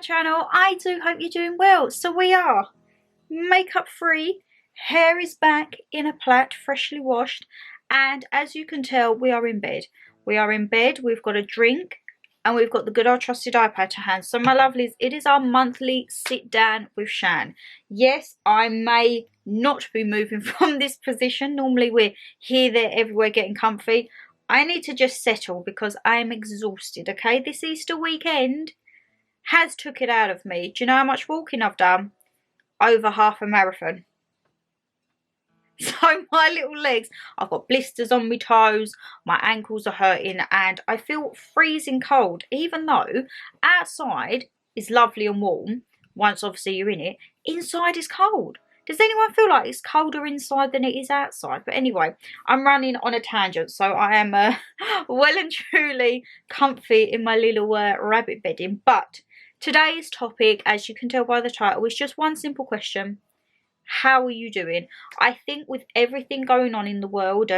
my channel. I do hope you're doing well. So we are makeup free, hair is back in a plait, freshly washed, and as you can tell, we are in bed. We are in bed, we've got a drink, and we've got the good old trusted iPad to hand. So my lovelies, it is our monthly sit down with Shan. Yes, I may not be moving from this position. Normally we're here, there, everywhere getting comfy. I need to just settle because I am exhausted, okay? This Easter weekend has took it out of me. Do you know how much walking I've done? Over half a marathon. So my little legs, I've got blisters on my toes, my ankles are hurting, and I feel freezing cold, even though outside is lovely and warm. Once obviously you're in it, inside is cold. Does anyone feel like it's colder inside than it is outside? But anyway, I'm running on a tangent, so I am well and truly comfy in my little rabbit bedding. But today's topic, as you can tell by the title, is just one simple question. How are you doing? I think with everything going on in the world,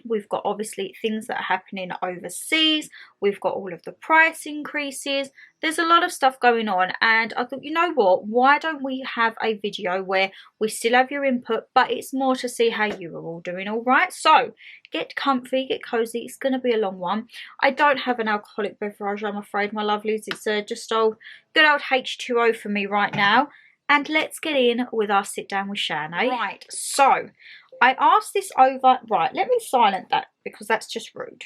we've got obviously things that are happening overseas, we've got all of the price increases, there's a lot of stuff going on, and I thought, you know what, why don't we have a video where we still have your input, but it's more to see how you are all doing. All right, so get comfy, get cozy. It's going to be a long one. I don't have an alcoholic beverage, I'm afraid, my lovelies. It's just good old H2O for me right now. And let's get in with our sit down with Shan, eh? Right, so I asked this over. Right, let me silence that because that's just rude.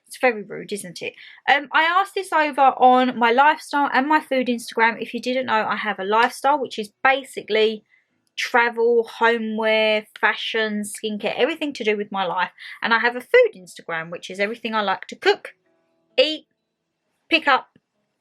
It's very rude, isn't it? I asked this over on my lifestyle and my food Instagram. If you didn't know, I have a lifestyle, which is basically travel, homeware, fashion, skincare, everything to do with my life. And I have a food Instagram, which is everything I like to cook, eat, pick up,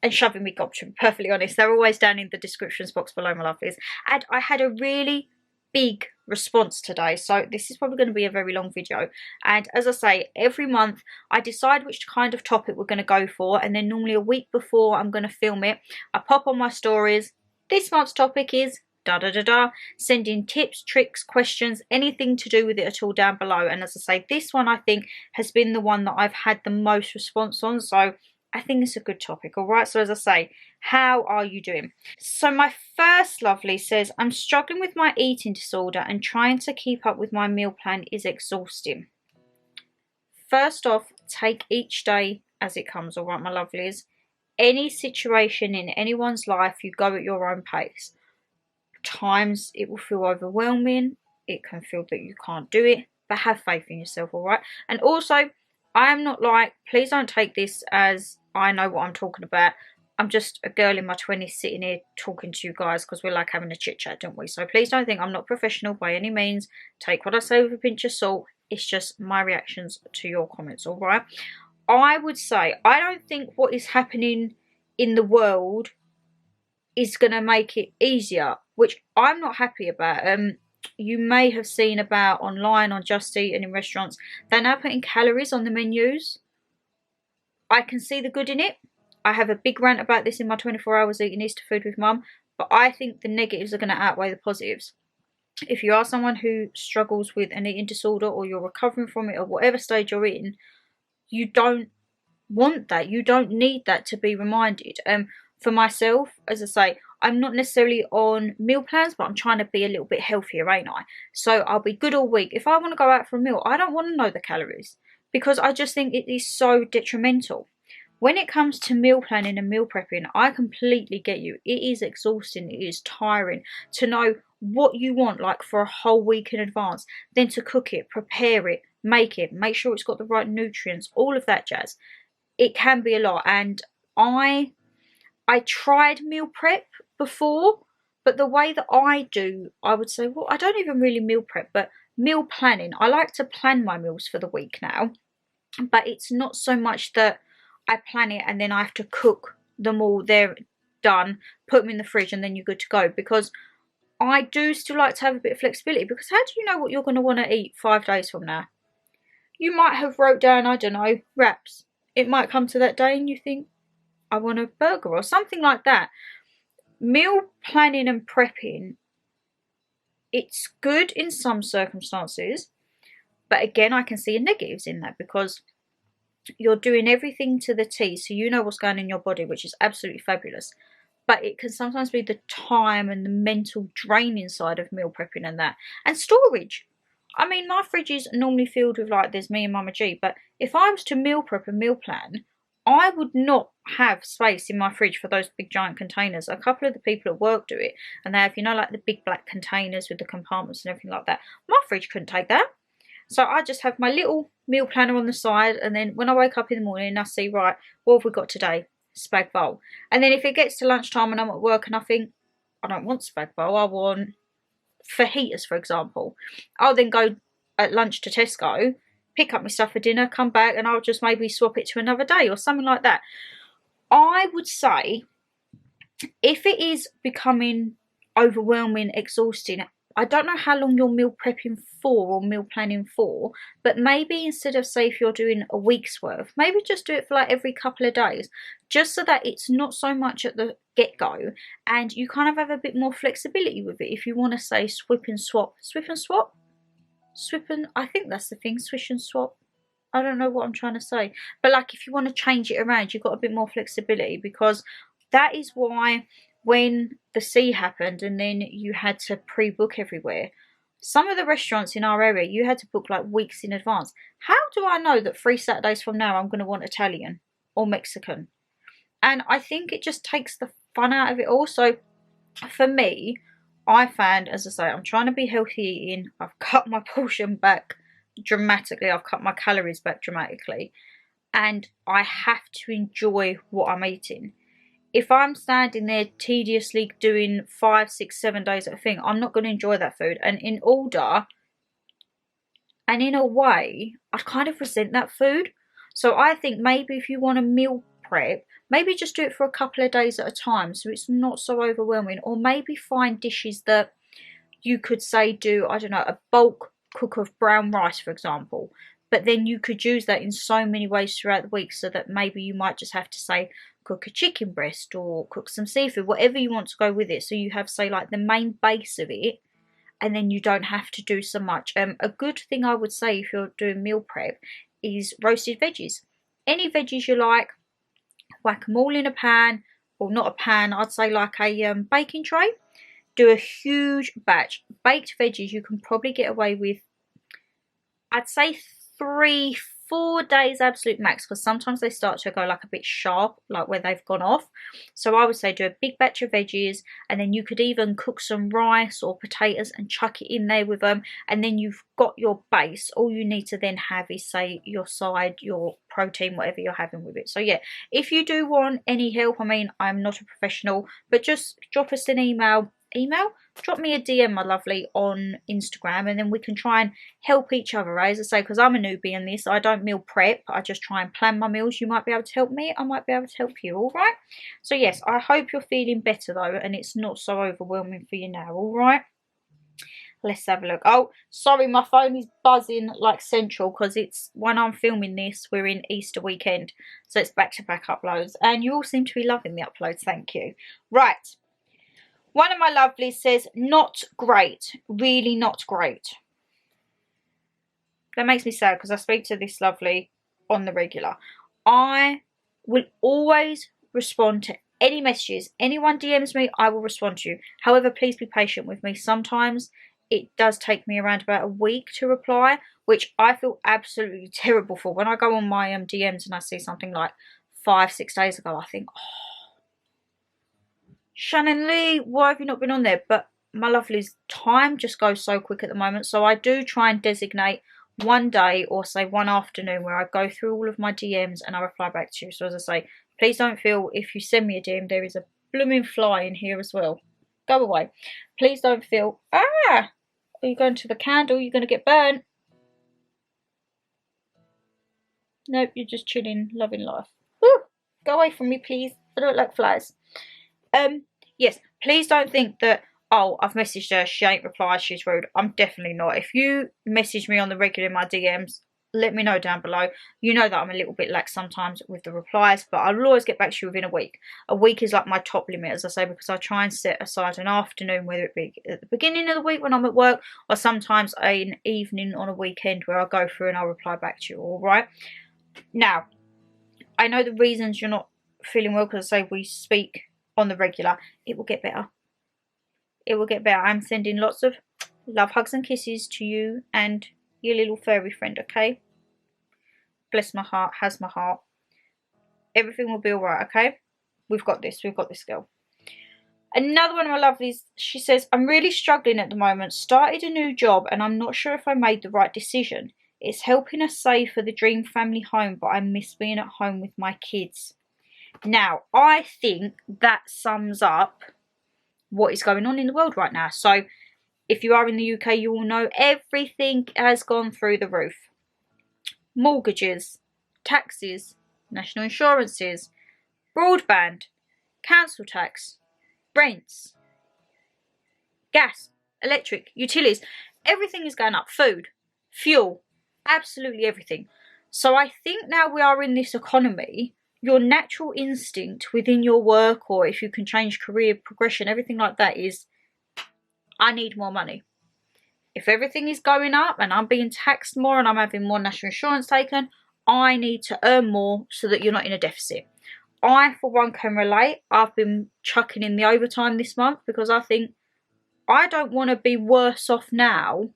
and shove in my gob, to be perfectly honest. They're always down in the descriptions box below, my lovelies. And I had a really big response today, so this is probably going to be a very long video. And as I say, every month I decide which kind of topic we're going to go for, and then normally a week before I'm going to film it, I pop on my stories. This month's topic is da-da-da-da. Send in tips, tricks, questions, anything to do with it at all down below. And as I say, this one I think has been the one that I've had the most response on, so I think it's a good topic. All right, so as I say, how are you doing? So my first lovely says, I'm struggling with my eating disorder and trying to keep up with my meal plan is exhausting. First off, take each day as it comes. All right, my lovelies. Any situation in anyone's life, you go at your own pace. Times it will feel overwhelming. It can feel that you can't do it, but have faith in yourself. All right, and also, I am not like, please don't take this as I know what I'm talking about. I'm just a girl in my 20s sitting here talking to you guys because we like having a chit chat, don't we? So please don't think I'm not professional by any means. Take what I say with a pinch of salt. It's just my reactions to your comments, all right? I would say, I don't think what is happening in the world is going to make it easier, which I'm not happy about. You may have seen about online on Just Eat and in restaurants, they're now putting calories on the menus. I can see the good in it. I have a big rant about this in my 24 hours eating Easter food with mum, but I think the negatives are going to outweigh the positives. If you are someone who struggles with an eating disorder or you're recovering from it or whatever stage you're in, you don't want that. You don't need that to be reminded. For myself, as I say, I'm not necessarily on meal plans, but I'm trying to be a little bit healthier, ain't I? So I'll be good all week. If I want to go out for a meal, I don't want to know the calories because I just think it is so detrimental. When it comes to meal planning and meal prepping, I completely get you. It is exhausting. It is tiring to know what you want like for a whole week in advance, then to cook it, prepare it, make sure it's got the right nutrients, all of that jazz. It can be a lot, and I tried meal prep before, but the way that I do, I would say, well, I don't even really meal prep, but meal planning. I like to plan my meals for the week now, but it's not so much that I plan it and then I have to cook them all. They're done, put them in the fridge, and then you're good to go, because I do still like to have a bit of flexibility, because how do you know what you're going to want to eat 5 days from now? You might have wrote down, I don't know, wraps. It might come to that day and you think, I want a burger or something like that. Meal planning and prepping, it's good in some circumstances, but again, I can see negatives in that, because you're doing everything to the T, so you know what's going on in your body, which is absolutely fabulous. But it can sometimes be the time and the mental draining side of meal prepping and that. And storage. I mean, my fridge is normally filled with, like, there's me and Mama G, but if I was to meal prep and meal plan, I would not have space in my fridge for those big giant containers. A couple of the people at work do it, and they have, you know, like the big black containers with the compartments and everything like that. My fridge couldn't take that. So I just have my little meal planner on the side, and then when I wake up in the morning, I see, right, what have we got today? Spag bowl. And then if it gets to lunchtime and I'm at work and I think, I don't want spag bowl, I want fajitas, for example, I'll then go at lunch to Tesco, pick up my stuff for dinner, come back, and I'll just maybe swap it to another day or something like that. I would say if it is becoming overwhelming, exhausting, I don't know how long you're meal prepping for or meal planning for, but maybe instead of, say, if you're doing a week's worth, maybe just do it for like every couple of days, just so that it's not so much at the get-go, and you kind of have a bit more flexibility with it. If you want to say swip and swap, I think that's the thing, swish and swap. I don't know what I'm trying to say, but like if you want to change it around, you've got a bit more flexibility, because that is why when the sea happened and then you had to pre-book everywhere, some of the restaurants in our area, you had to book like weeks in advance. How do I know that 3 Saturdays from now I'm going to want Italian or Mexican? And I think it just takes the fun out of it all. So for me, I found, as I say, I'm trying to be healthy eating. I've cut my portion back dramatically. I've cut my calories back dramatically. And I have to enjoy what I'm eating. If I'm standing there tediously doing 5, 6, 7 days at a thing, I'm not going to enjoy that food. And in order, and in a way, I kind of resent that food. So I think maybe if you want to meal prep, maybe just do it for a couple of days at a time so it's not so overwhelming. Or maybe find dishes that you could, say, do, I don't know, a bulk cook of brown rice, for example. But then you could use that in so many ways throughout the week, so that maybe you might just have to, say, cook a chicken breast or cook some seafood, whatever you want to go with it. So you have, say, like the main base of it, and then you don't have to do so much. A good thing I would say if you're doing meal prep is roasted veggies. Any veggies you like, whack them all in a pan, or not a pan, I'd say like a baking tray. Do a huge batch. Baked veggies you can probably get away with, I'd say 3, 4 days absolute max, because sometimes they start to go like a bit sharp, like where they've gone off. So I would say do a big batch of veggies, and then you could even cook some rice or potatoes and chuck it in there with them, and then you've got your base. All you need to then have is, say, your side, your protein, whatever you're having with it. So yeah, if you do want any help, I mean, I'm not a professional, but just drop us an email, drop me a DM, my lovely, on Instagram, and then we can try and help each other, as I say, because I'm a newbie in this. I don't meal prep, I just try and plan my meals. You might be able to help me, I might be able to help you, all right? So yes, I hope you're feeling better though, and it's not so overwhelming for you now, all right? Let's have a look. Oh, sorry, my phone is buzzing like central, because it's, when I'm filming this, we're in Easter weekend, so it's back-to-back uploads, and you all seem to be loving the uploads, thank you. Right. One of my lovelies says, not great, really not great. That makes me sad, because I speak to this lovely on the regular. I will always respond to any messages. Anyone DMs me, I will respond to you. However, please be patient with me. Sometimes it does take me around about a week to reply, which I feel absolutely terrible for. When I go on my DMs and I see something like 5, 6 days ago, I think, oh, Shannon Lee, why have you not been on there? But my lovely's time just goes so quick at the moment. So I do try and designate one day, or say one afternoon, where I go through all of my DMs and I reply back to you. So as I say, please don't feel, if you send me a DM, there is a blooming fly in here as well. Go away. Please don't feel, are you going to the candle? You're going to get burnt. Nope, you're just chilling, loving life. Woo! Go away from me, please. I don't like flies. Yes, please don't think that, oh, I've messaged her, she ain't replied, she's rude. I'm definitely not. If you message me on the regular in my DMs, let me know down below. You know that I'm a little bit lax sometimes with the replies, but I will always get back to you within a week. A week is like my top limit, as I say, because I try and set aside an afternoon, whether it be at the beginning of the week when I'm at work, or sometimes an evening on a weekend where I go through and I'll reply back to you, alright? Now, I know the reasons you're not feeling well, because I say we speak on the regular. It will get better. It will get better. I'm sending lots of love, hugs and kisses to you and your little furry friend, okay? Bless my heart, has my heart. Everything will be alright, okay? We've got this, girl. Another one of my lovelies, she says, I'm really struggling at the moment. Started a new job and I'm not sure if I made the right decision. It's helping us save for the dream family home, but I miss being at home with my kids. Now, I think that sums up what is going on in the world right now. So, if you are in the UK, you will know everything has gone through the roof. Mortgages, taxes, national insurances, broadband, council tax, rents, gas, electric, utilities. Everything is going up. Food, fuel, absolutely everything. So I think now we are in this economy, your natural instinct within your work, or if you can change career progression, everything like that is, I need more money. If everything is going up and I'm being taxed more and I'm having more national insurance taken, I need to earn more so that you're not in a deficit. I, for one, can relate. I've been chucking in the overtime this month because I think I don't want to be worse off now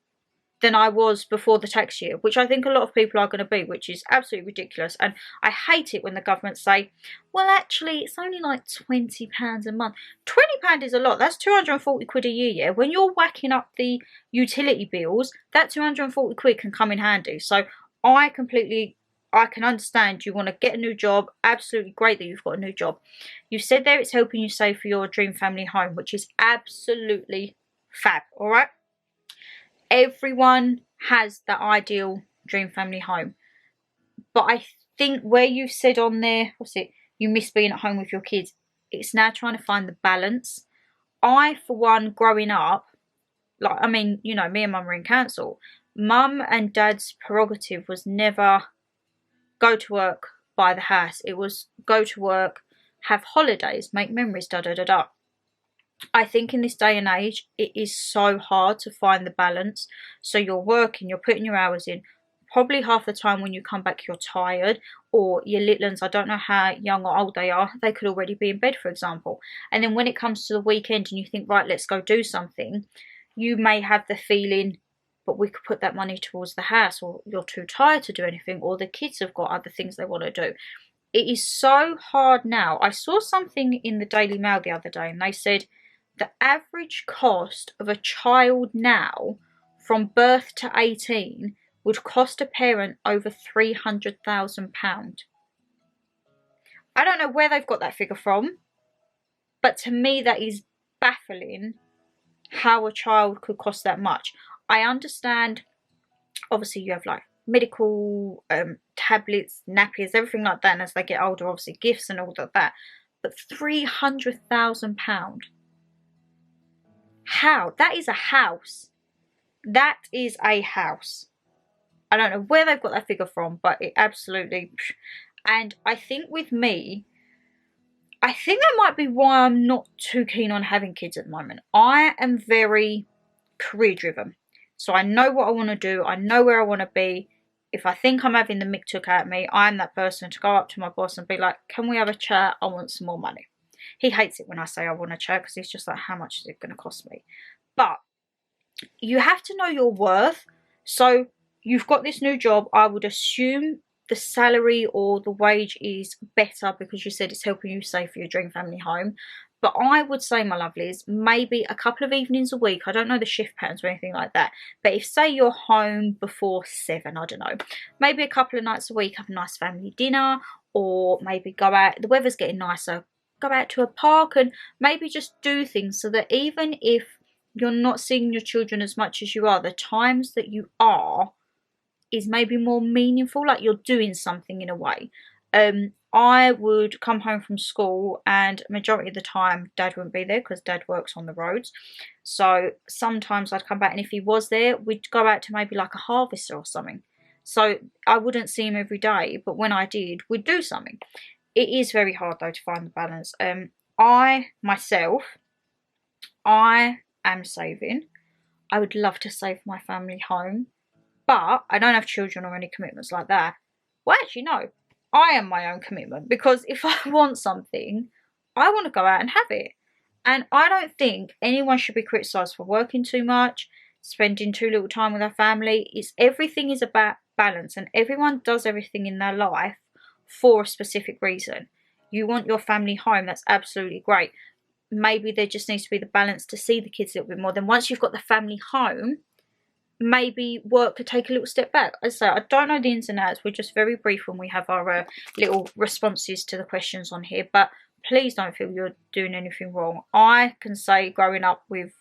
than I was before the tax year, which I think a lot of people are going to be, which is absolutely ridiculous. And I hate it when the government say, well, actually, it's only like £20 a month. £20 is a lot. That's 240 quid a year, yeah? When you're whacking up the utility bills, that 240 quid can come in handy. So I can understand you want to get a new job. Absolutely great that you've got a new job. You said there it's helping you save for your dream family home, which is absolutely fab, all right? Everyone has that ideal dream family home. But I think where you've said on there, what's it? You miss being at home with your kids. It's now trying to find the balance. I, for one, growing up, like, I mean, you know, me and mum were in council. Mum and dad's prerogative was never go to work, buy the house. It was go to work, have holidays, make memories, da da da da. I think in this day and age, it is so hard to find the balance. So you're working, you're putting your hours in. Probably half the time when you come back, you're tired. Or your little ones, I don't know how young or old they are, they could already be in bed, for example. And then when it comes to the weekend and you think, right, let's go do something, you may have the feeling, but we could put that money towards the house, or you're too tired to do anything, or the kids have got other things they want to do. It is so hard now. I saw something in the Daily Mail the other day and they said, the average cost of a child now from birth to 18 would cost a parent over £300,000. I don't know where they've got that figure from, but to me that is baffling how a child could cost that much. I understand, obviously you have like medical tablets, nappies, everything like that, and as they get older, obviously gifts and all of that, but £300,000. How? That is a house. That is a house. I don't know where they've got that figure from, but it absolutely... And I think with me, I think that might be why I'm not too keen on having kids at the moment. I am very career driven. So I know what I want to do. I know where I want to be. If I think I'm having the mick took out of me, I'm that person to go up to my boss and be like, can we have a chat? I want some more money. He hates it when I say I want a chat because he's just like, how much is it going to cost me? But you have to know your worth. So you've got this new job. I would assume the salary or the wage is better because you said it's helping you save for your dream family home. But I would say, my lovelies, maybe a couple of evenings a week. I don't know the shift patterns or anything like that. But if, say, you're home before 7, I don't know, maybe a couple of nights a week, have a nice family dinner, or maybe go out. The weather's getting nicer. Go out to a park and maybe just do things so that even if you're not seeing your children as much as you are, the times that you are is maybe more meaningful, like you're doing something in a way. I would come home from school and majority of the time Dad wouldn't be there because Dad works on the roads. So sometimes I'd come back and if he was there, we'd go out to maybe like a harvester or something. So I wouldn't see him every day, but when I did, we'd do something. It is very hard though to find the balance. I am saving. I would love to save my family home, but I don't have children or any commitments like that. Well, actually, no. I am my own commitment, because if I want something, I want to go out and have it. And I don't think anyone should be criticised for working too much, spending too little time with their family. Everything is about balance, and everyone does everything in their life for a specific reason. You want your family home, that's absolutely great. Maybe there just needs to be the balance to see the kids a little bit more. Then once you've got the family home, maybe work could take a little step back. As I say, I don't know the ins and outs. We're just very brief when we have our little responses to the questions on here, but please don't feel you're doing anything wrong. I can say, growing up with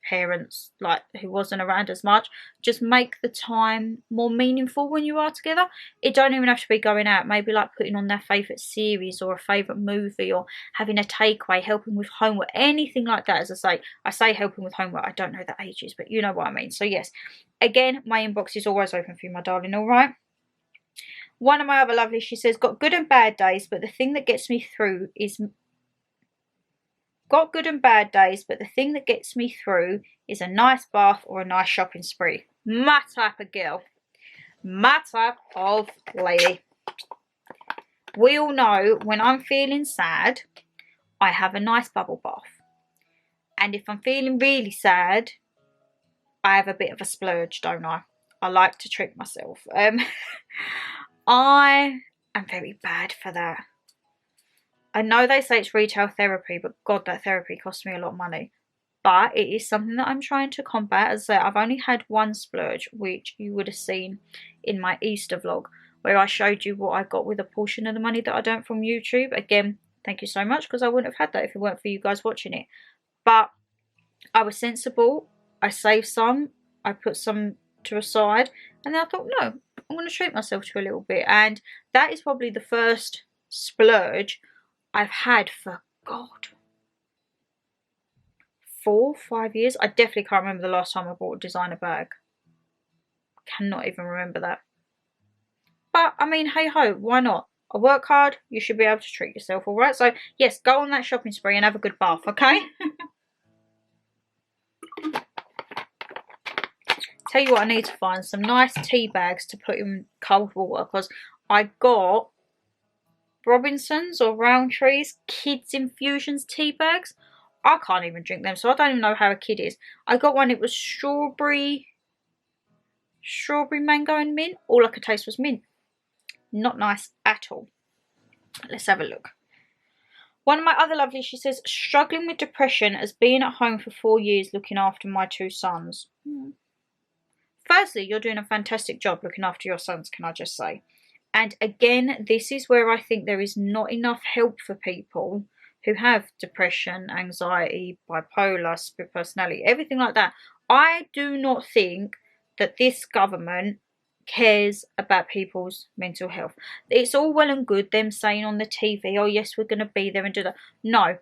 parents like who wasn't around as much, just make the time more meaningful when you are together. It don't even have to be going out, maybe like putting on their favourite series or a favourite movie, or having a takeaway, helping with homework, anything like that. As I say helping with homework, I don't know the ages, but you know what I mean. So yes, again, my inbox is always open for you, my darling. All right. One of my other lovelies, she says, got good and bad days, but the thing that gets me through is a nice bath or a nice shopping spree. My type of girl. My type of lady. We all know when I'm feeling sad, I have a nice bubble bath. And if I'm feeling really sad, I have a bit of a splurge, don't I? I like to treat myself. I am very bad for that. I know they say it's retail therapy, but God, that therapy costs me a lot of money. But it is something that I'm trying to combat. As I say, I've only had one splurge, which you would have seen in my Easter vlog, where I showed you what I got with a portion of the money that I earned from YouTube. Again, thank you so much, because I wouldn't have had that if it weren't for you guys watching it. But I was sensible. I saved some. I put some to a side. And then I thought, no, I'm going to treat myself to a little bit. And that is probably the first splurge I've had for, God, 4 or 5 years. I definitely can't remember the last time I bought a designer bag. Cannot even remember that. But, I mean, hey ho, why not? I work hard, you should be able to treat yourself, alright? So, yes, go on that shopping spree and have a good bath, okay? Tell you what, I need to find some nice tea bags to put in cold water, because I got Robinson's or Roundtree's Kids Infusions tea bags. I can't even drink them, so I don't even know how a kid is. I got one, it was strawberry, mango and mint. All I could taste was mint. Not nice at all. Let's have a look. One of my other lovelies, she says, struggling with depression as being at home for 4 years looking after my 2 sons. Firstly, you're doing a fantastic job looking after your sons, can I just say. And again, this is where I think there is not enough help for people who have depression, anxiety, bipolar, split personality, everything like that. I do not think that this government cares about people's mental health. It's all well and good them saying on the TV, oh yes, we're going to be there and do that. No.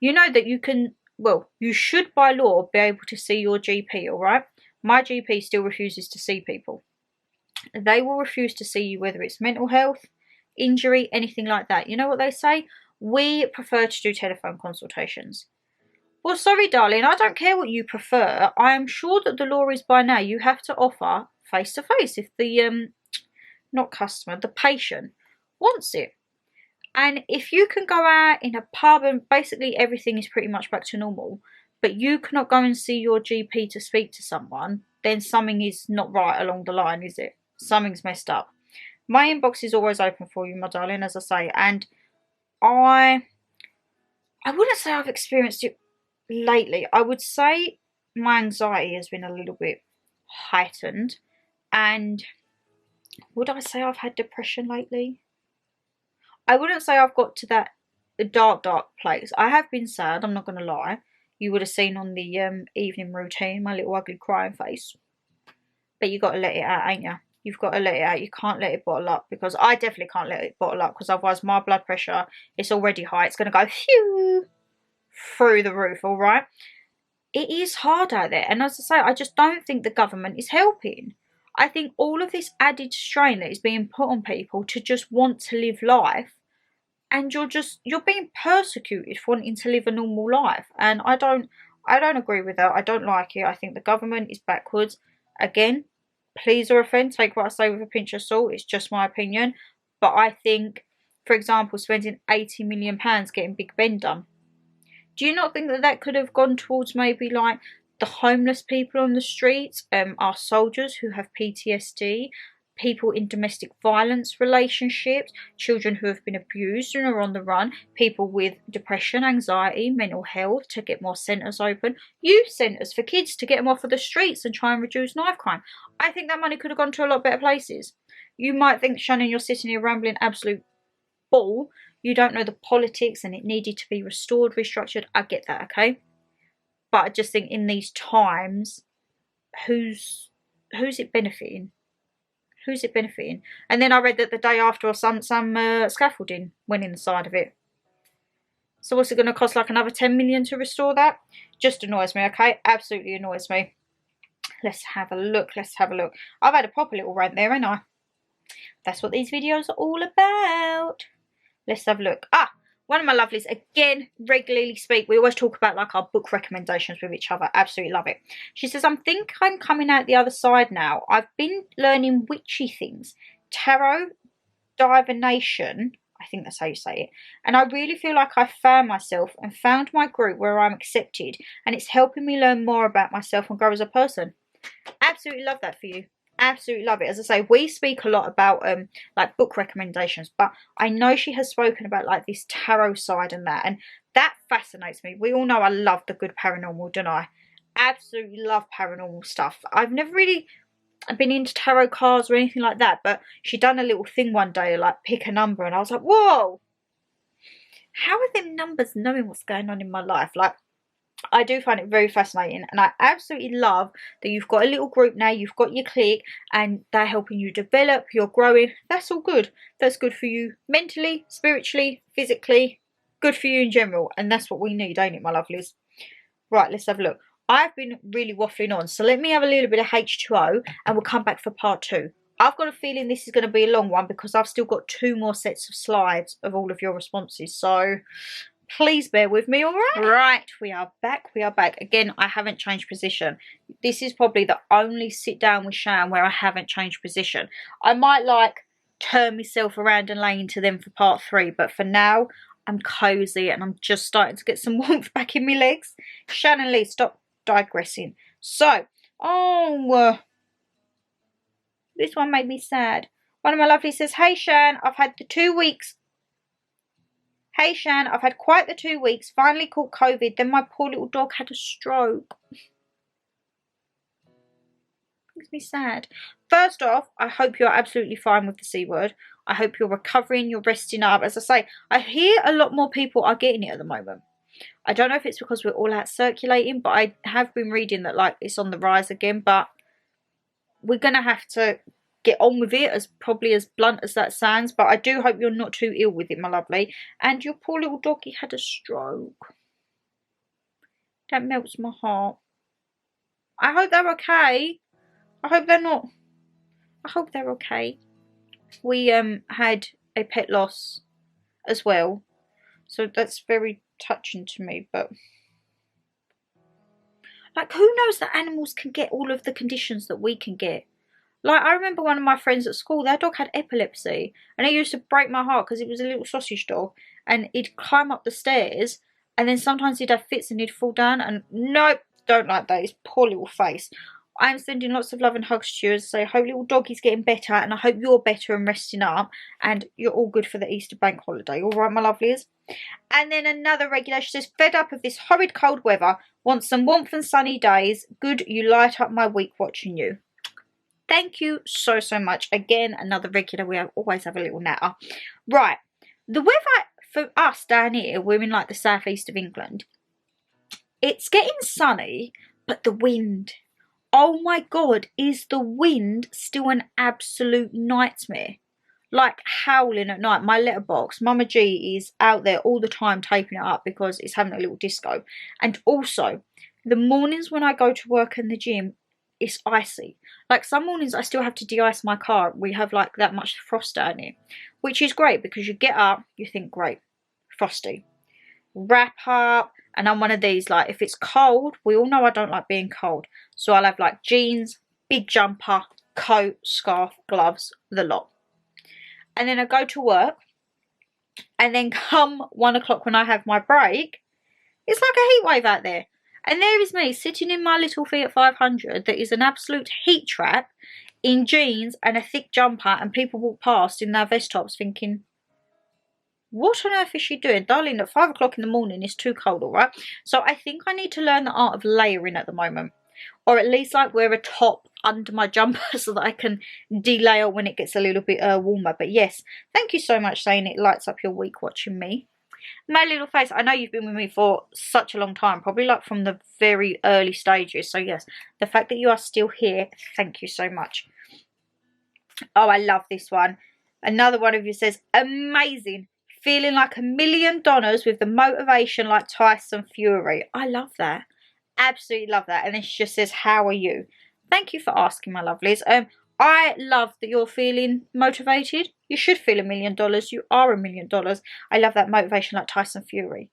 You know that you can, well, you should by law be able to see your GP, alright? My GP still refuses to see people. They will refuse to see you, whether it's mental health, injury, anything like that. You know what they say? We prefer to do telephone consultations. Well, sorry, darling, I don't care what you prefer. I am sure that the law is by now you have to offer face-to-face if the, not customer, the patient wants it. And if you can go out in a pub and basically everything is pretty much back to normal, but you cannot go and see your GP to speak to someone, then something is not right along the line, is it? Something's messed up. My inbox is always open for you, my darling, as I say, and I wouldn't say I've experienced it lately. I would say my anxiety has been a little bit heightened, and would I say I've had depression lately? I wouldn't say I've got to that dark place. I have been sad, I'm not going to lie. You would have seen on the evening routine my little ugly crying face. But you got to let it out, ain't you? You've got to let it out. You can't let it bottle up, because I definitely can't let it bottle up, because otherwise my blood pressure is already high. It's going to go phew through the roof, all right? It is hard out there. And as I say, I just don't think the government is helping. I think all of this added strain that is being put on people to just want to live life, and you're being persecuted for wanting to live a normal life. And I don't agree with that. I don't like it. I think the government is backwards. Again, please or offend, take what I say with a pinch of salt. It's just my opinion. But I think, for example, spending £80 million getting Big Ben done, do you not think that that could have gone towards maybe like the homeless people on the streets, our soldiers who have PTSD, people in domestic violence relationships, children who have been abused and are on the run, people with depression, anxiety, mental health, to get more centres open, youth centres for kids to get them off of the streets and try and reduce knife crime? I think that money could have gone to a lot better places. You might think, Shannon, you're sitting here rambling absolute bull. You don't know the politics and it needed to be restored, restructured. I get that, okay? But I just think in these times, who's it benefiting? Who's it benefiting? And then I read that the day after, or some scaffolding went in the side of it. So what's it going to cost, like another 10 million to restore that? Just annoys me, okay? Absolutely annoys me. Let's have a look. Let's have a look. I've had a proper little rant there, ain't I? That's what these videos are all about. Let's have a look. One of my lovelies, again, regularly speak. We always talk about like our book recommendations with each other. Absolutely love it. She says, I think I'm coming out the other side now. I've been learning witchy things. Tarot, divination, I think that's how you say it. And I really feel like I found myself and found my group where I'm accepted. And it's helping me learn more about myself and grow as a person. Absolutely love that for you. Absolutely love it. As I say, we speak a lot about like book recommendations, but I know she has spoken about like this tarot side and that fascinates me. We all know I love the good paranormal, don't I? Absolutely love paranormal stuff. I've never really been into tarot cards or anything like that, but she done a little thing one day, like pick a number, and I was like, whoa, how are them numbers knowing what's going on in my life? Like, I do find it very fascinating, and I absolutely love that you've got a little group now, you've got your clique, and they're helping you develop, you're growing. That's all good. That's good for you mentally, spiritually, physically, good for you in general, and that's what we need, ain't it, my lovelies? Right, let's have a look. I've been really waffling on, so let me have a little bit of H2O, and we'll come back for part 2. I've got a feeling this is going to be a long one because I've still got 2 more sets of slides of all of your responses, so please bear with me, all right? Right, we are back. We are back. Again, I haven't changed position. This is probably the only sit down with Shan where I haven't changed position. I might like turn myself around and lay into them for part 3, but for now, I'm cozy and I'm just starting to get some warmth back in my legs. Shannon Lee, stop digressing. So, this one made me sad. One of my lovelies says, Hey Shan, I've had the 2 weeks. Hey Shan, I've had quite the 2 weeks, finally caught COVID, then my poor little dog had a stroke. Makes me sad. First off, I hope you're absolutely fine with the C word. I hope you're recovering, you're resting up. As I say, I hear a lot more people are getting it at the moment. I don't know if it's because we're all out circulating, but I have been reading that like it's on the rise again, but we're going to have to get on with it, as probably as blunt as that sounds, but I do hope you're not too ill with it, my lovely. And your poor little doggy had a stroke. That melts my heart. I hope they're okay. I hope they're not. I hope they're okay. We had a pet loss as well, so that's very touching to me, but like, who knows that animals can get all of the conditions that we can get? Like, I remember one of my friends at school, their dog had epilepsy, and it used to break my heart because it was a little sausage dog, and he'd climb up the stairs, and then sometimes he'd have fits and he'd fall down, and nope, don't like that, his poor little face. I'm sending lots of love and hugs to you, as I say, I hope little doggy's getting better, and I hope you're better and resting up, and you're all good for the Easter bank holiday, alright my lovelies? And then another regular, she says, fed up of this horrid cold weather, want some warmth and sunny days, good, you light up my week watching you. Thank you so, so much. Again, another regular. We always have a little natter. Right. The weather for us down here, we're in like the southeast of England. It's getting sunny, but the wind. Oh my God, is the wind still an absolute nightmare? Like howling at night. My letterbox, Mama G is out there all the time taping it up because it's having a little disco. And also, the mornings when I go to work in the gym, it's icy. Like some mornings I still have to de-ice my car. We have like that much frost down here, which is great because you get up, you think, great, frosty, wrap up. And I'm one of these, like, if it's cold, we all know I don't like being cold, so I'll have like jeans, big jumper, coat, scarf, gloves, the lot. and then I go to work, and then come 1 o'clock when I have my break, it's like a heat wave out there. And there is me sitting in my little Fiat 500 that is an absolute heat trap, in jeans and a thick jumper, and people walk past in their vest tops thinking, what on earth is she doing? Darling, at 5 o'clock in the morning it's too cold, alright? So I think I need to learn the art of layering at the moment. Or at least like wear a top under my jumper so that I can de-layer when it gets a little bit warmer. But yes, thank you so much saying it lights up your week watching me. My little face, I know you've been with me for such a long time, probably like from the very early stages. So yes, the fact that you are still here, thank you so much. Oh, I love this one. Another one of you says, amazing. Feeling like $1 million with the motivation like Tyson Fury. I love that. Absolutely love that. And then she just says, how are you? Thank you for asking, my lovelies. I love that you're feeling motivated. You should feel $1 million. You are $1 million. I love that motivation like Tyson Fury.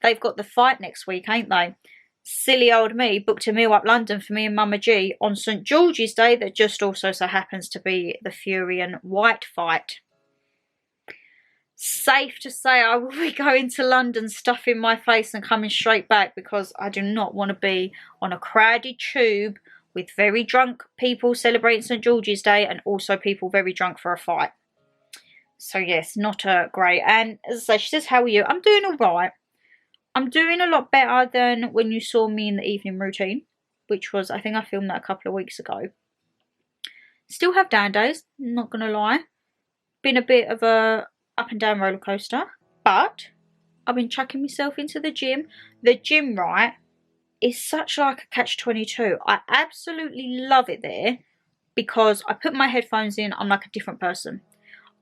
They've got the fight next week, ain't they? Silly old me booked a meal up London for me and Mama G on St George's Day that just also so happens to be the Fury and White fight. Safe to say I will be going to London, stuffing my face and coming straight back, because I do not want to be on a crowded tube with very drunk people celebrating St George's Day and also people very drunk for a fight. So yes, not great. And as I say, she says, how are you? I'm doing alright. I'm doing a lot better than when you saw me in the evening routine, which was, I think I filmed that a couple of weeks ago. Still have down days, not going to lie. Been a bit of a up and down roller coaster, but I've been chucking myself into the gym. The gym, right, is such like a catch-22. I absolutely love it there because I put my headphones in, I'm like a different person.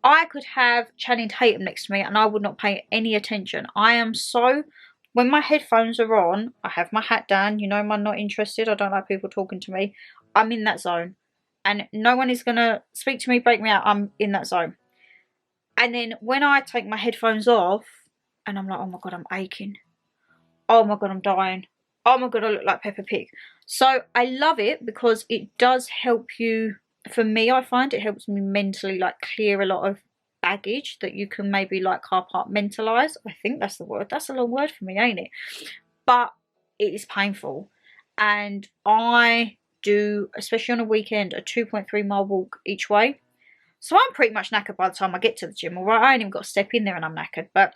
I could have Channing Tatum next to me and I would not pay any attention. I am so, when my headphones are on, I have my hat down, you know, I'm not interested, I don't like people talking to me. I'm in that zone and no one is going to speak to me, break me out. I'm in that zone. And then when I take my headphones off and I'm like, oh my God, I'm aching. Oh my God, I'm dying. Oh my God, I look like Peppa Pig. So I love it because it does help you. For me, I find it helps me mentally like clear a lot of baggage that you can maybe like compartmentalize. I think that's the word. That's a long word for me, ain't it? But it is painful. And I do, especially on a weekend, a 2.3 mile walk each way. So I'm pretty much knackered by the time I get to the gym. Alright, I ain't even got to step in there and I'm knackered. But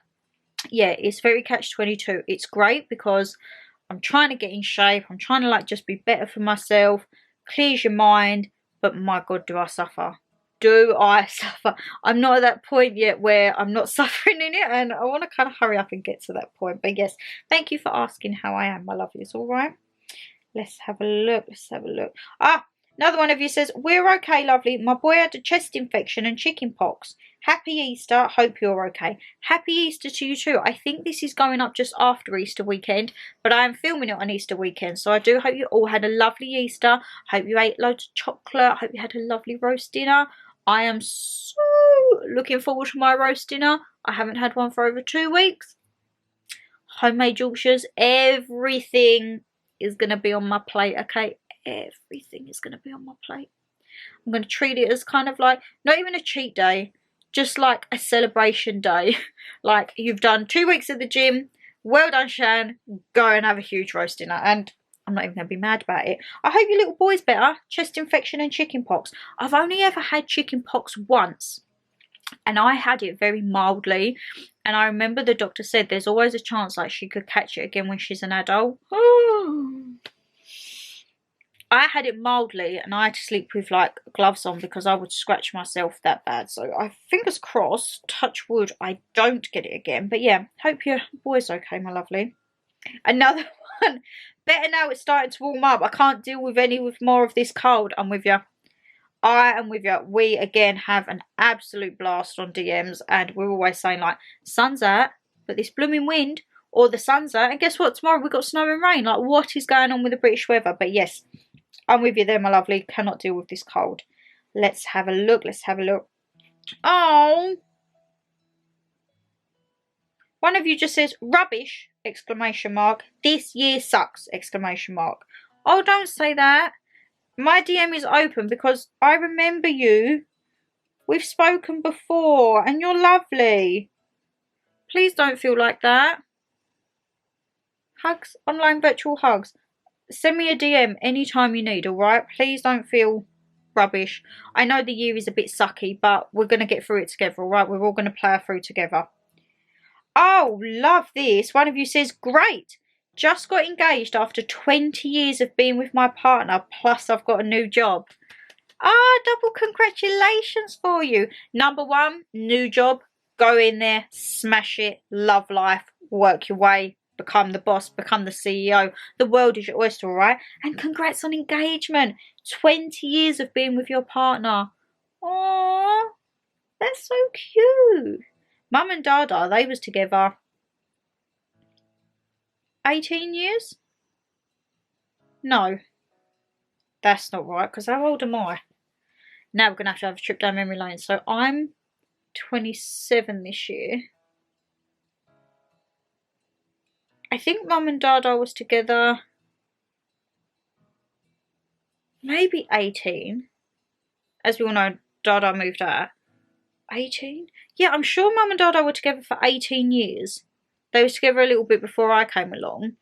yeah, it's very catch-22. It's great because I'm trying to get in shape. I'm trying to like just be better for myself. Clears your mind. But my God, do I suffer. Do I suffer. I'm not at that point yet where I'm not suffering in it. And I want to kind of hurry up and get to that point. But yes, thank you for asking how I am, my lovelies. Alright. Let's have a look. Let's have a look. Ah, another one of you says, we're okay, lovely. My boy had a chest infection and chicken pox. Happy Easter. Hope you're okay. Happy Easter to you too. I think this is going up just after Easter weekend, but I am filming it on Easter weekend. So I do hope you all had a lovely Easter. Hope you ate loads of chocolate. Hope you had a lovely roast dinner. I am so looking forward to my roast dinner. I haven't had one for over 2 weeks. Homemade Yorkshires. Everything is going to be on my plate, okay? Everything is going to be on my plate. I'm going to treat it as kind of like, not even a cheat day, just like a celebration day. Like, you've done 2 weeks at the gym, well done, Shan, go and have a huge roast dinner. And I'm not even going to be mad about it. I hope your little boy's better. Chest infection and chicken pox. I've only ever had chicken pox once. And I had it very mildly. And I remember the doctor said there's always a chance like she could catch it again when she's an adult. I had it mildly and I had to sleep with like gloves on because I would scratch myself that bad. So I fingers crossed, touch wood, I don't get it again. But yeah, hope your boy's okay, my lovely. Another one. Better now it's starting to warm up. I can't deal with more of this cold. I'm with you. I am with you. We again have an absolute blast on DMs and we're always saying like, sun's out, but this blooming wind, or the sun's out, and guess what? Tomorrow we've got snow and rain. Like, what is going on with the British weather? But yes, I'm with you there, my lovely. Cannot deal with this cold. Let's have a look. Let's have a look. Oh. One of you just says, rubbish, exclamation mark. This year sucks, exclamation mark. Oh, don't say that. My DM is open because I remember you We've spoken before and you're lovely. Please don't feel like that. Hugs, online virtual hugs. Send me a DM anytime you need, alright? Please don't feel rubbish. I know the year is a bit sucky, but we're going to get through it together, alright? We're all going to plough through together. Oh, love this. One of you says, great. Just got engaged after 20 years of being with my partner, plus I've got a new job. Ah, double congratulations for you. Number one, new job. Go in there, smash it, love life, work your way, become the boss, become the CEO. The world is your oyster, all right? And congrats on engagement. 20 years of being with your partner. Aww, that's so cute. Mum and Dada, they was together 18 years? No, that's not right, because how old am I? Now we're going to have a trip down memory lane. So I'm 27 this year. I think Mum and Dada was together maybe 18. As we all know, Dada moved out. 18? Yeah, I'm sure Mum and Dada were together for 18 years. They was together a little bit before I came along.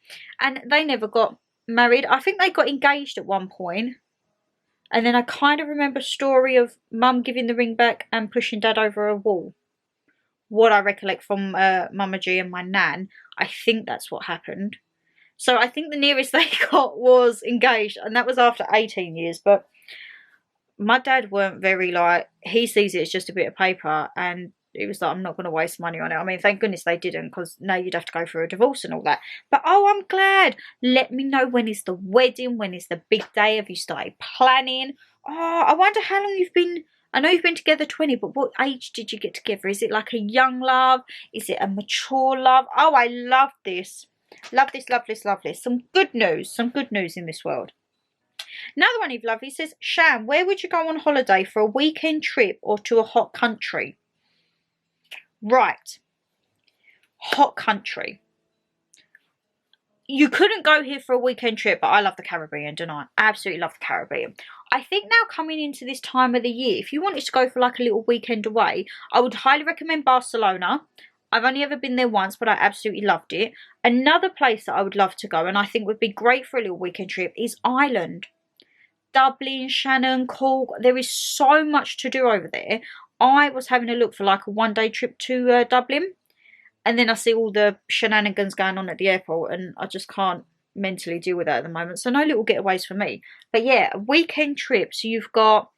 And they never got married. I think they got engaged at one point. And then I kind of remember a story of Mum giving the ring back and pushing Dad over a wall. What I recollect from Mama G and my nan, I think that's what happened. So I think the nearest they got was engaged. And that was after 18 years. But my dad weren't very like, he sees it as just a bit of paper, and it was like, I'm not going to waste money on it. I mean, thank goodness they didn't, because now you'd have to go through a divorce and all that. But oh, I'm glad. Let me know, when is the wedding? When is the big day? Have you started planning? Oh, I wonder how long you've been. I know you've been together 20, but what age did you get together? Is it like a young love? Is it a mature love? Oh, I love this. Love this, love this, love this. Some good news. Some good news in this world. Another one of lovely says, Shan, where would you go on holiday for a weekend trip or to a hot country? Right. Hot country. You couldn't go here for a weekend trip, but I love the Caribbean, don't I? I absolutely love the Caribbean. I think now coming into this time of the year, if you wanted to go for like a little weekend away, I would highly recommend Barcelona. I've only ever been there once, but I absolutely loved it. Another place that I would love to go, and I think would be great for a little weekend trip, is Ireland. Dublin, Shannon, Cork. There is so much to do over there. I was having a look for like a one-day trip to Dublin. And then I see all the shenanigans going on at the airport, and I just can't mentally deal with that at the moment. So no little getaways for me. But yeah, a weekend trip. So you've got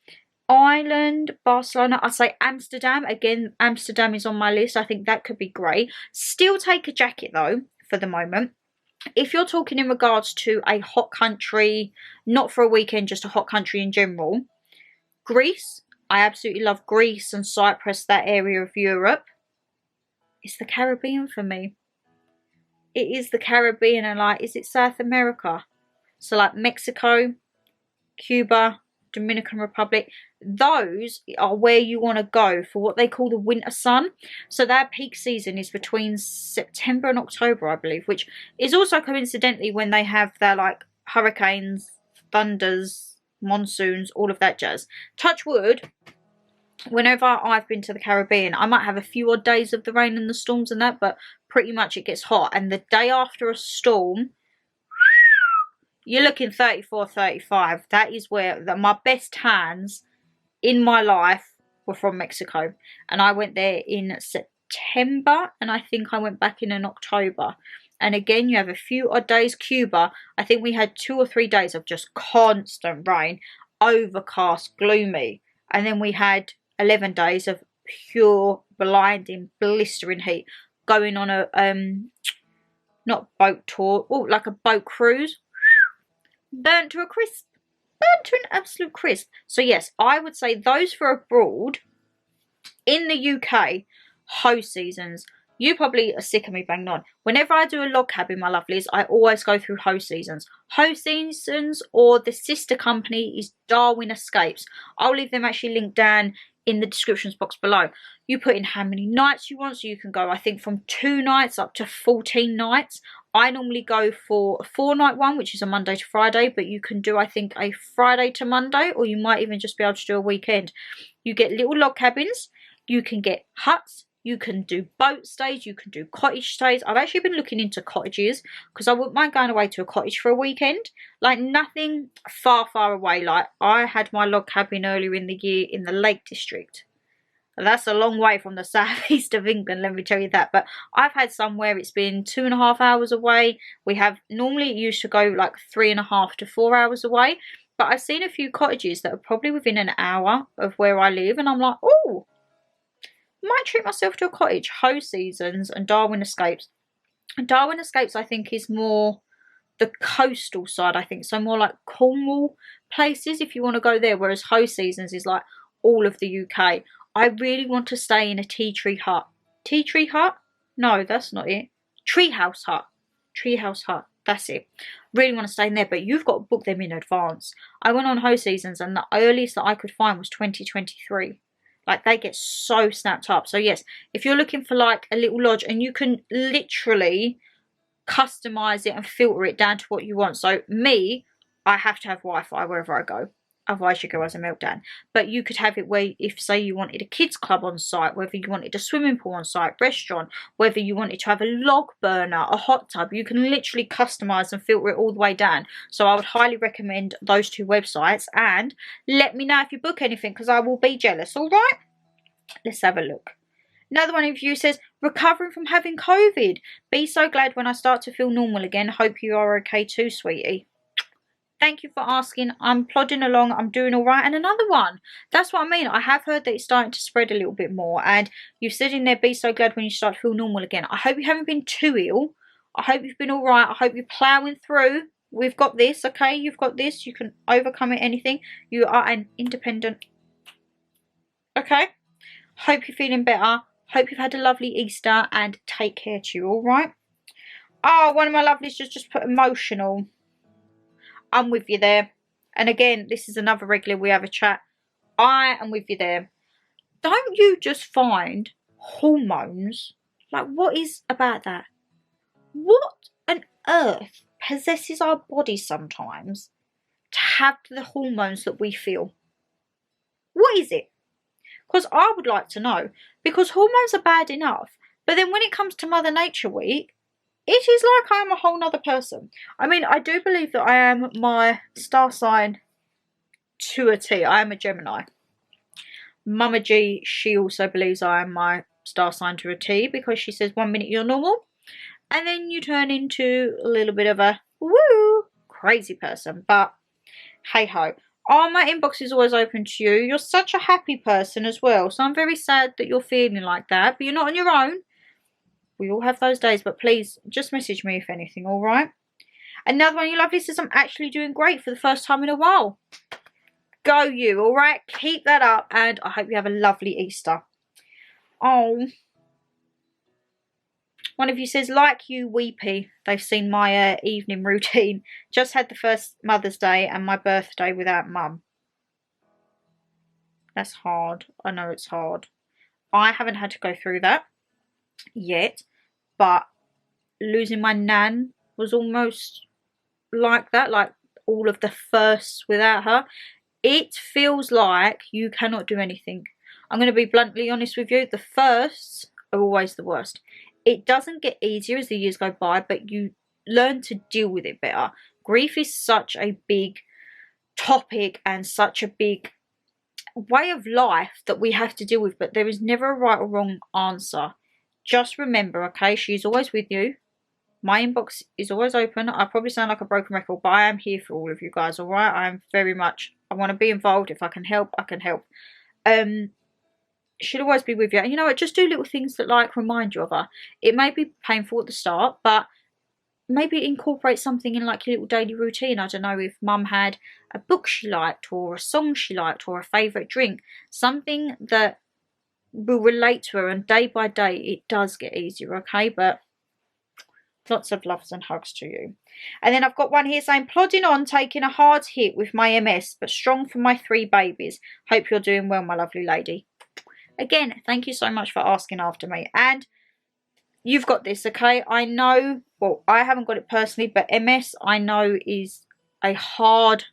Ireland, Barcelona. I'd say Amsterdam. Again, Amsterdam is on my list. I think that could be great. Still take a jacket though for the moment. If you're talking in regards to a hot country, not for a weekend, just a hot country in general, Greece. I absolutely love Greece and Cyprus, that area of Europe. It's the Caribbean for me. It is the Caribbean, and like, is it South America? So like Mexico, Cuba, Dominican Republic. Those are where you want to go for what they call the winter sun. So their peak season is between September and October, I believe, which is also coincidentally when they have their like hurricanes, thunders, monsoons, all of that jazz. Touch wood. Whenever I've been to the Caribbean, I might have a few odd days of the rain and the storms and that, but pretty much it gets hot. And the day after a storm, you're looking 34, 35. That is where my best tans in my life were from Mexico. And I went there in September, and I think I went back in October. And again, you have a few odd days. Cuba, I think we had 2 or 3 days of just constant rain, overcast, gloomy. And then we had 11 days of pure blinding, blistering heat, going on a not boat tour, oh, like a boat cruise. Burnt to a crisp. Burnt to an absolute crisp. So yes, I would say those for abroad. In the UK, host seasons. You probably are sick of me banging on. Whenever I do a log cabin, my lovelies, I always go through host seasons. Host seasons, or the sister company is Darwin Escapes. I'll leave them actually linked down in the descriptions box below. You put in how many nights you want, so you can go, I think, from 2 nights up to 14 nights. I normally go for a 4-night one, which is a Monday to Friday, but you can do, I think, a Friday to Monday, or you might even just be able to do a weekend. You get little log cabins, you can get huts, you can do boat stays, you can do cottage stays. I've actually been looking into cottages because I wouldn't mind going away to a cottage for a weekend. Like, nothing far, far away. Like, I had my log cabin earlier in the year in the Lake District. That's a long way from the southeast of England, let me tell you that. But I've had some where it's been 2.5 hours away. We have, normally it used to go like 3.5 to 4 hours away. But I've seen a few cottages that are probably within an hour of where I live. And I'm like, oh, might treat myself to a cottage. Hoe Seasons and Darwin Escapes. And Darwin Escapes, I think, is more the coastal side, I think. So more like Cornwall places if you want to go there. Whereas Hoe Seasons is like all of the UK. I really want to stay in a tea tree hut. Tea tree hut? No, that's not it. Treehouse hut. Treehouse hut. That's it. Really want to stay in there, but you've got to book them in advance. I went on Hoe Seasons and the earliest that I could find was 2023. Like, they get so snapped up. So yes, if you're looking for like a little lodge, and you can literally customize it and filter it down to what you want. So me, I have to have Wi-Fi wherever I go. Otherwise your girl has a meltdown. But you could have it where, if say you wanted a kids club on site, whether you wanted a swimming pool on site, restaurant, whether you wanted to have a log burner, a hot tub, you can literally customize and filter it all the way down. So I would highly recommend those 2 websites, and let me know if you book anything because I will be jealous. All right, let's have a look. Another one of you says, recovering from having COVID. Be so glad when I start to feel normal again. Hope you are okay too, sweetie. Thank you for asking. I'm plodding along. I'm doing all right. And another one. That's what I mean. I have heard that it's starting to spread a little bit more. And you've said in there, be so glad when you start to feel normal again. I hope you haven't been too ill. I hope you've been all right. I hope you're ploughing through. We've got this, okay? You've got this. You can overcome it, anything. You are an independent. Okay? Hope you're feeling better. Hope you've had a lovely Easter. And take care to you, all right? Oh, one of my lovelies just put emotional. I'm with you there. And again, this is another regular we have a chat. I am with you there. Don't you just find hormones? Like, what is about that? What on earth possesses our bodies sometimes to have the hormones that we feel? What is it? Because I would like to know. Because hormones are bad enough. But then when it comes to Mother Nature Week, it is like I am a whole nother person. I mean, I do believe that I am my star sign to a T. I am a Gemini. Mama G, she also believes I am my star sign to a T, because she says 1 minute you're normal and then you turn into a little bit of a woo crazy person. But hey ho. Oh, my inbox is always open to you. You're such a happy person as well. So I'm very sad that you're feeling like that. But you're not on your own. We all have those days, but please just message me if anything, all right? Another one, you lovely, says, I'm actually doing great for the first time in a while. Go you, all right? Keep that up, and I hope you have a lovely Easter. Oh. One of you says, like you, weepy. They've seen my evening routine. Just had the first Mother's Day and my birthday without Mum. That's hard. I know it's hard. I haven't had to go through that yet, but losing my nan was almost like that, like all of the firsts without her. It feels like you cannot do anything. I'm going to be bluntly honest with you, the firsts are always the worst. It doesn't get easier as the years go by, but you learn to deal with it better. Grief is such a big topic and such a big way of life that we have to deal with, but there is never a right or wrong answer. Just remember, okay, she's always with you. My inbox is always open. I probably sound like a broken record, but I am here for all of you guys, all right? I am very much, I want to be involved. If I can help, I can help. Should always be with you. And you know what? Just do little things that, like, remind you of her. It may be painful at the start, but maybe incorporate something in, like, your little daily routine. I don't know, if Mum had a book she liked, or a song she liked, or a favourite drink. Something that will relate to her, and day by day it does get easier, okay? But lots of loves and hugs to you. And then I've got one here saying, plodding on, taking a hard hit with my MS, but strong for my 3 babies. Hope you're doing well, my lovely lady. again, thank you so much for asking after me. And you've got this, okay? I know, well, I haven't got it personally, but MS, I know, is a hard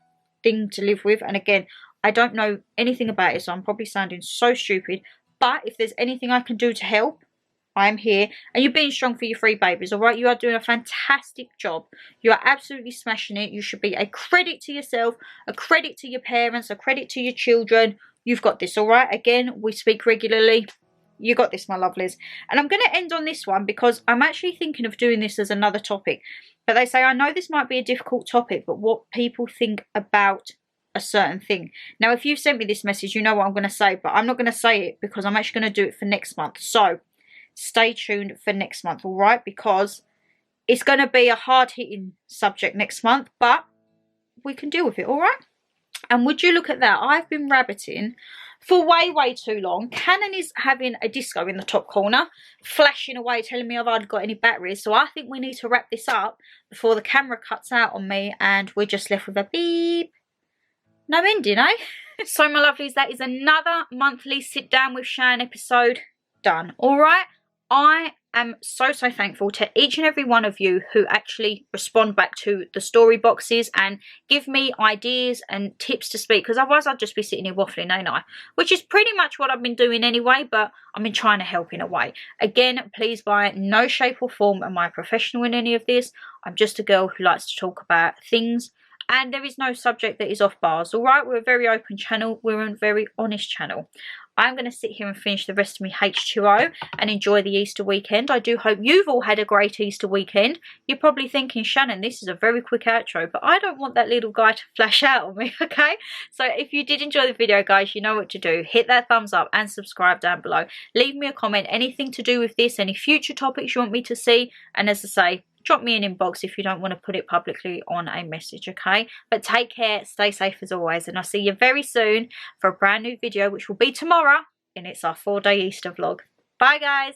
thing to live with. And again, I don't know anything about it, so I'm probably sounding so stupid. But if there's anything I can do to help, I'm here. And you're being strong for your 3 babies, all right? You are doing a fantastic job. You are absolutely smashing it. You should be a credit to yourself, a credit to your parents, a credit to your children. You've got this, all right? Again, we speak regularly. You got this, my lovelies. And I'm going to end on this one because I'm actually thinking of doing this as another topic. But they say, I know this might be a difficult topic, but what people think about a certain thing. Now, if you've sent me this message, you know what I'm going to say, but I'm not going to say it because I'm actually going to do it for next month. So stay tuned for next month, all right? Because it's going to be a hard-hitting subject next month, but we can deal with it, all right? And would you look at that? I've been rabbiting for way too long. Canon is having a disco in the top corner, flashing away, telling me I've got any batteries. So I think we need to wrap this up before the camera cuts out on me and we're just left with a beep. No ending, eh? So, my lovelies, that is another monthly Sit Down with Shan episode done. All right? I am so thankful to each and every one of you who actually respond back to the story boxes and give me ideas and tips to speak, because otherwise I'd just be sitting here waffling, ain't I? Which is pretty much what I've been doing anyway, but I've been trying to help in a way. Again, please, by no shape or form am I professional in any of this. I'm just a girl who likes to talk about things, and there is no subject that is off bars, all right? We're a very open channel. We're a very honest channel. I'm going to sit here and finish the rest of my H2O and enjoy the Easter weekend. I do hope you've all had a great Easter weekend. You're probably thinking, Shannon, this is a very quick outro, but I don't want that little guy to flash out on me, okay? So if you did enjoy the video, guys, you know what to do. Hit that thumbs up and subscribe down below. Leave me a comment, anything to do with this, any future topics you want me to see. And as I say, drop me an inbox if you don't want to put it publicly on a message, okay? But take care, stay safe as always, and I'll see you very soon for a brand new video, which will be tomorrow, and it's our 4-day Easter vlog. Bye, guys.